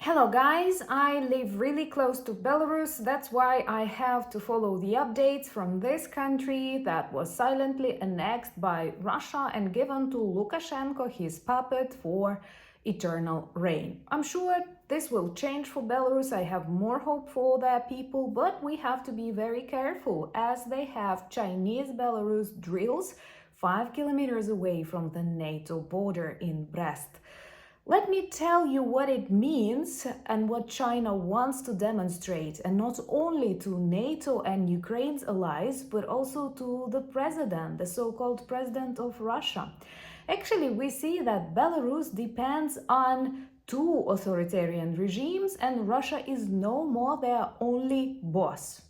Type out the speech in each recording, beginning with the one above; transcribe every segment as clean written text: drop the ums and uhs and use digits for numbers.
Hello guys, I live really close to Belarus, that's why I have to follow the updates from this country that was silently annexed by Russia and given to Lukashenko, his puppet, for eternal reign. I'm sure this will change for Belarus, I have more hope for their people, but we have to be very careful as they have Chinese Belarus drills 5 kilometers away from the NATO border in Brest. Let me tell you what it means and what China wants to demonstrate, and not only to NATO and Ukraine's allies, but also to the president, the so-called president of Russia. Actually, we see that Belarus depends on two authoritarian regimes, and Russia is no more their only boss.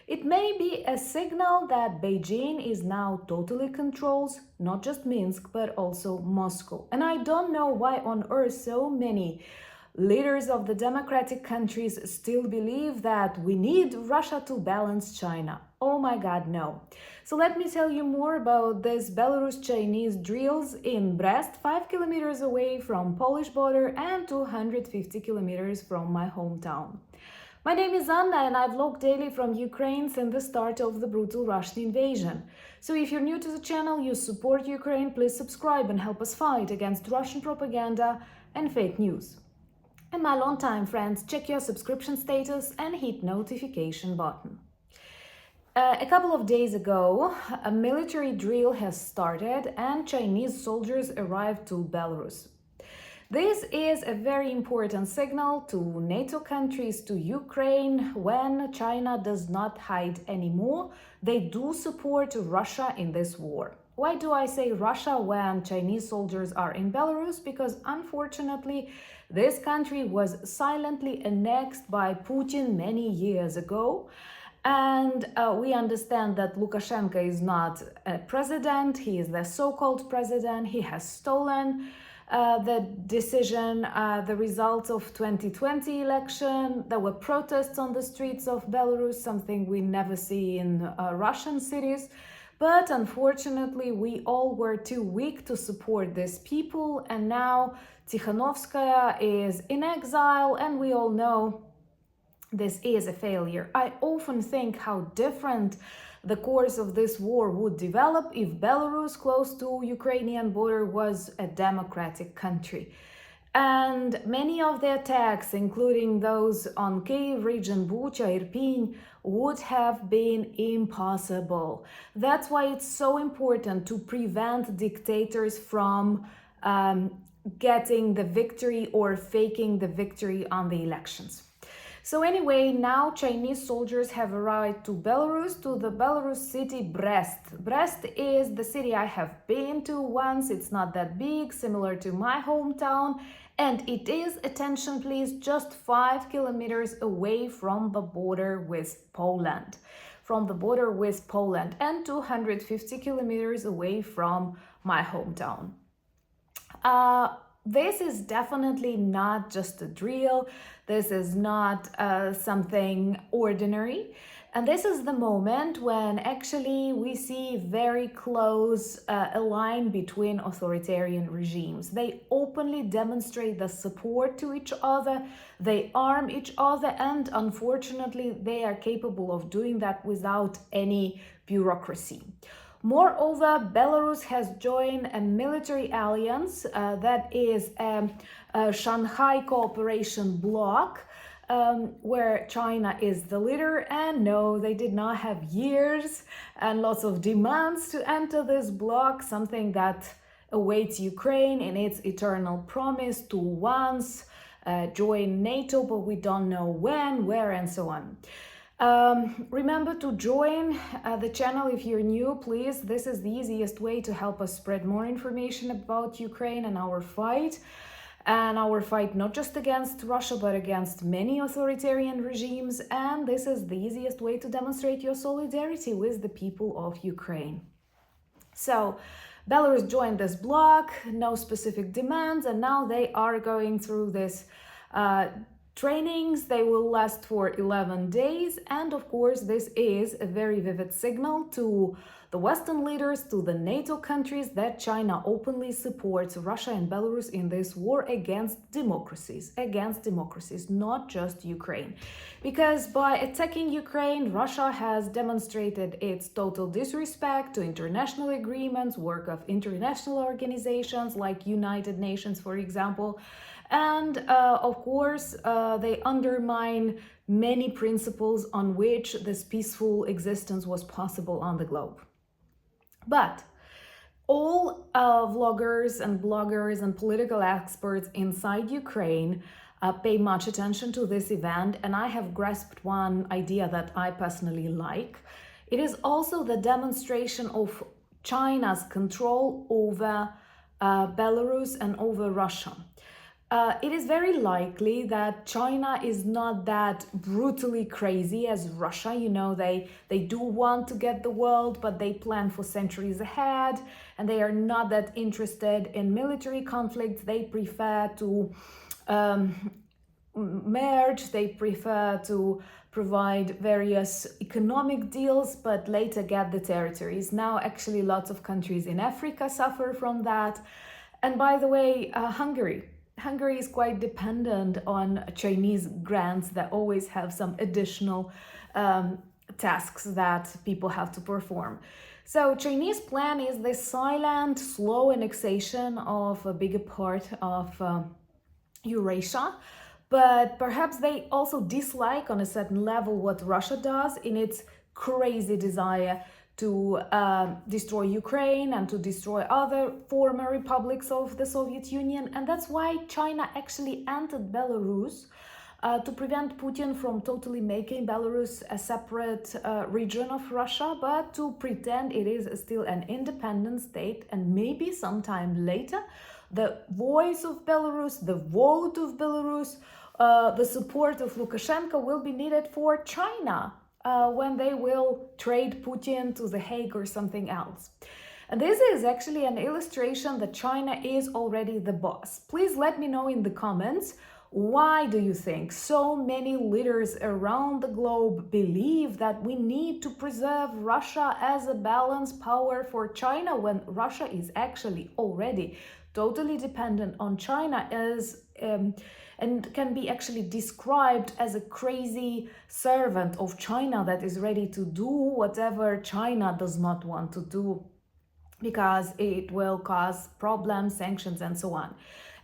It may be a signal that Beijing is now totally controls not just Minsk but also Moscow. And I don't know why on earth so many leaders of the democratic countries still believe that we need Russia to balance China. Oh my god, no. So let me tell you more about this Belarus-Chinese drills in Brest, 5 kilometers away from Polish border and 250 kilometers from my hometown. My name is Anna and I vlog daily from Ukraine since the start of the brutal Russian invasion. So if you're new to the channel, you support Ukraine, please subscribe and help us fight against Russian propaganda and fake news. And my longtime friends, check your subscription status and hit notification button. A couple of days ago, a military drill has started and Chinese soldiers arrived to Belarus. This is a very important signal to NATO countries, to Ukraine, when China does not hide anymore. They do support Russia in this war. Why do I say Russia when Chinese soldiers are in Belarus? Because unfortunately, this country was silently annexed by Putin many years ago. And we understand that Lukashenko is not a president, he is the so-called president, he has stolen the decision, the results of 2020 election. There were protests on the streets of Belarus, something we never see in Russian cities. But unfortunately, we all were too weak to support these people. And now Tikhanovskaya is in exile, and we all know this is a failure. I often think how different the course of this war would develop if Belarus, close to Ukrainian border, was a democratic country. And many of the attacks, including those on Kyiv region, Bucha, Irpin, would have been impossible. That's why it's so important to prevent dictators from getting the victory or faking the victory on the elections. So anyway, now Chinese soldiers have arrived to Belarus, to the Belarus city Brest. Brest is the city I have been to once. It's not that big, similar to my hometown. And it is, attention please, just 5 kilometers away from the border with Poland. And 250 kilometers away from my hometown. This is definitely not just a drill. This is not something ordinary. And this is the moment when actually we see very close a line between authoritarian regimes. They openly demonstrate the support to each other, they arm each other, and unfortunately they are capable of doing that without any bureaucracy. Moreover, Belarus has joined a military alliance that is a Shanghai Cooperation Bloc, where China is the leader. And no, they did not have years and lots of demands to enter this bloc, something that awaits Ukraine in its eternal promise to once join NATO, but we don't know when, where, and so on. Remember to join the channel if you're new, please. This is the easiest way to help us spread more information about Ukraine and our fight. And our fight not just against Russia, but against many authoritarian regimes. And this is the easiest way to demonstrate your solidarity with the people of Ukraine. So, Belarus joined this bloc, no specific demands, and now they are going through this Trainings, they will last for 11 days, and of course this is a very vivid signal to the Western leaders, to the NATO countries, that China openly supports Russia and Belarus in this war against democracies, not just Ukraine. Because by attacking Ukraine, Russia has demonstrated its total disrespect to international agreements, work of international organizations like United Nations, for example. And of course, they undermine many principles on which this peaceful existence was possible on the globe. But all vloggers and bloggers and political experts inside Ukraine pay much attention to this event, and I have grasped one idea that I personally like. It is also the demonstration of China's control over Belarus and over Russia. It is very likely that China is not that brutally crazy as Russia. You know, they do want to get the world, but they plan for centuries ahead, and they are not that interested in military conflicts. They prefer to merge, they prefer to provide various economic deals, but later get the territories. Now, actually, lots of countries in Africa suffer from that. And by the way, Hungary is quite dependent on Chinese grants that always have some additional tasks that people have to perform. So Chinese plan is the silent, slow annexation of a bigger part of Eurasia. But perhaps they also dislike on a certain level what Russia does in its crazy desire to destroy Ukraine and to destroy other former republics of the Soviet Union. And that's why China actually entered Belarus to prevent Putin from totally making Belarus a separate region of Russia, but to pretend it is still an independent state, and maybe sometime later the voice of Belarus, the vote of Belarus, the support of Lukashenko will be needed for China when they will trade Putin to The Hague or something else. And this is actually an illustration that China is already the boss. Please let me know in the comments, why do you think so many leaders around the globe believe that we need to preserve Russia as a balanced power for China, when Russia is actually already totally dependent on China and can be actually described as a crazy servant of China that is ready to do whatever China does not want to do because it will cause problems, sanctions, and so on.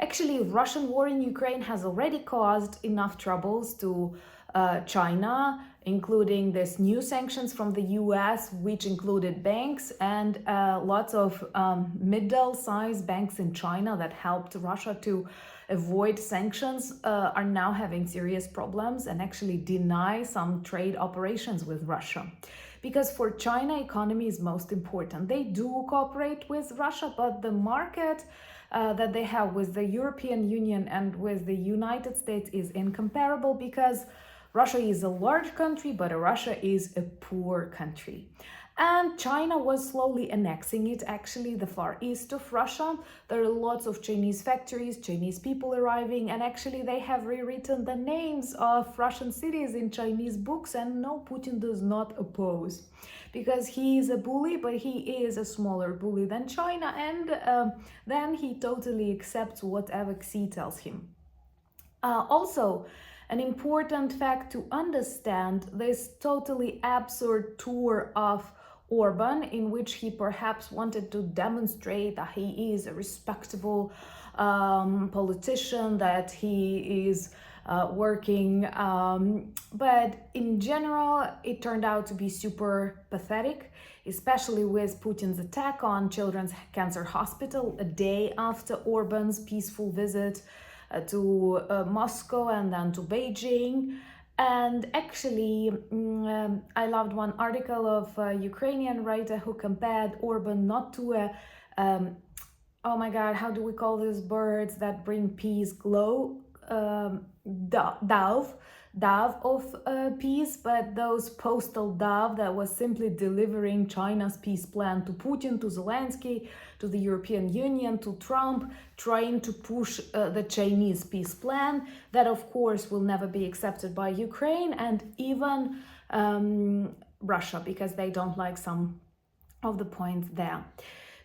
Actually, Russian war in Ukraine has already caused enough troubles to China, including this new sanctions from the US, which included banks, and lots of middle-sized banks in China that helped Russia to avoid sanctions are now having serious problems and actually deny some trade operations with Russia. Because for China, economy is most important. They do cooperate with Russia, but the market that they have with the European Union and with the United States is incomparable, because Russia is a large country, but Russia is a poor country. And China was slowly annexing it, actually, the far east of Russia. There are lots of Chinese factories, Chinese people arriving, and actually they have rewritten the names of Russian cities in Chinese books, and no, Putin does not oppose. Because he is a bully, but he is a smaller bully than China, and then he totally accepts whatever Xi tells him. Also, an important fact to understand this totally absurd tour of Orban, in which he perhaps wanted to demonstrate that he is a respectable politician, that he is working, but in general it turned out to be super pathetic, especially with Putin's attack on Children's Cancer Hospital a day after Orban's peaceful visit to Moscow and then to Beijing. And actually, I loved one article of a Ukrainian writer who compared Orban not to a, oh my God, how do we call these birds that bring peace, dove, dove of peace, but those postal dove that was simply delivering China's peace plan to Putin, to Zelensky, to the European Union, to Trump, trying to push the Chinese peace plan that of course will never be accepted by Ukraine and even Russia, because they don't like some of the points there.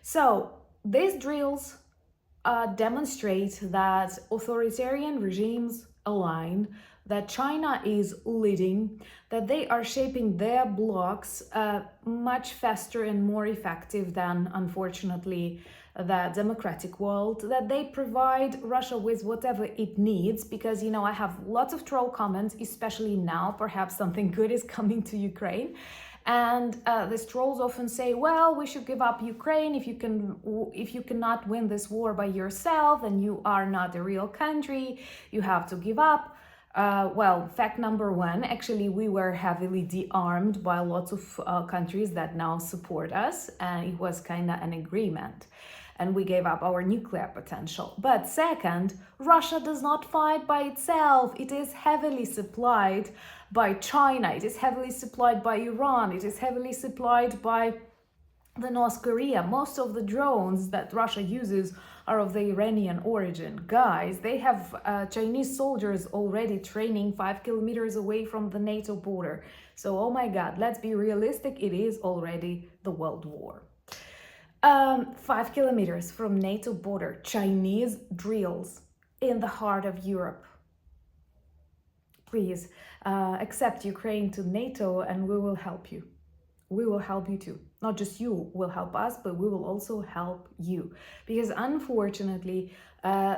So these drills demonstrate that authoritarian regimes align, that China is leading, that they are shaping their blocs much faster and more effective than, unfortunately, the democratic world, that they provide Russia with whatever it needs, because, you know, I have lots of troll comments, especially now, perhaps something good is coming to Ukraine. And these trolls often say, well, we should give up Ukraine. If you cannot win this war by yourself, then you are not a real country. You have to give up. Well, fact number one, actually, we were heavily de-armed by lots of countries that now support us. And it was kind of an agreement. And we gave up our nuclear potential. But second, Russia does not fight by itself. It is heavily supplied by China. It is heavily supplied by Iran. It is heavily supplied by the North Korea. Most of the drones that Russia uses are of the Iranian origin. Guys, they have Chinese soldiers already training 5 kilometers away from the NATO border. So, oh my God, let's be realistic. It is already the World War. 5 kilometers from NATO border, Chinese drills in the heart of Europe. Please accept Ukraine to NATO and we will help you. We will help you too. Not just you will help us, but we will also help you. Because unfortunately,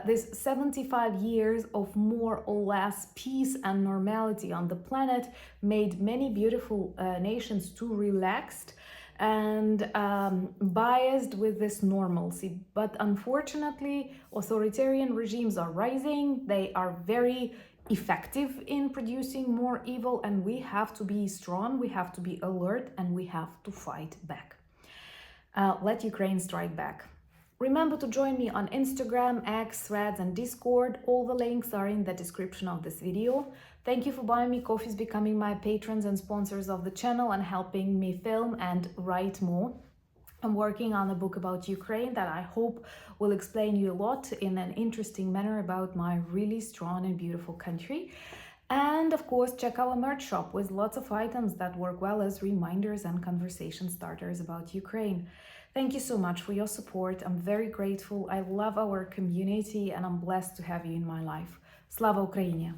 this 75 years of more or less peace and normality on the planet made many beautiful nations too relaxed and biased with this normalcy. But unfortunately, authoritarian regimes are rising. They are very effective in producing more evil, and we have to be strong, we have to be alert, and we have to fight back. Let Ukraine strike back. Remember to join me on Instagram, X, Threads, and Discord. All the links are in the description of this video. Thank you for buying me coffees, becoming my patrons and sponsors of the channel, and helping me film and write more. I'm working on a book about Ukraine that I hope will explain you a lot in an interesting manner about my really strong and beautiful country. And of course, check our merch shop with lots of items that work well as reminders and conversation starters about Ukraine. Thank you so much for your support. I'm very grateful. I love our community and I'm blessed to have you in my life. Slava Ukraini!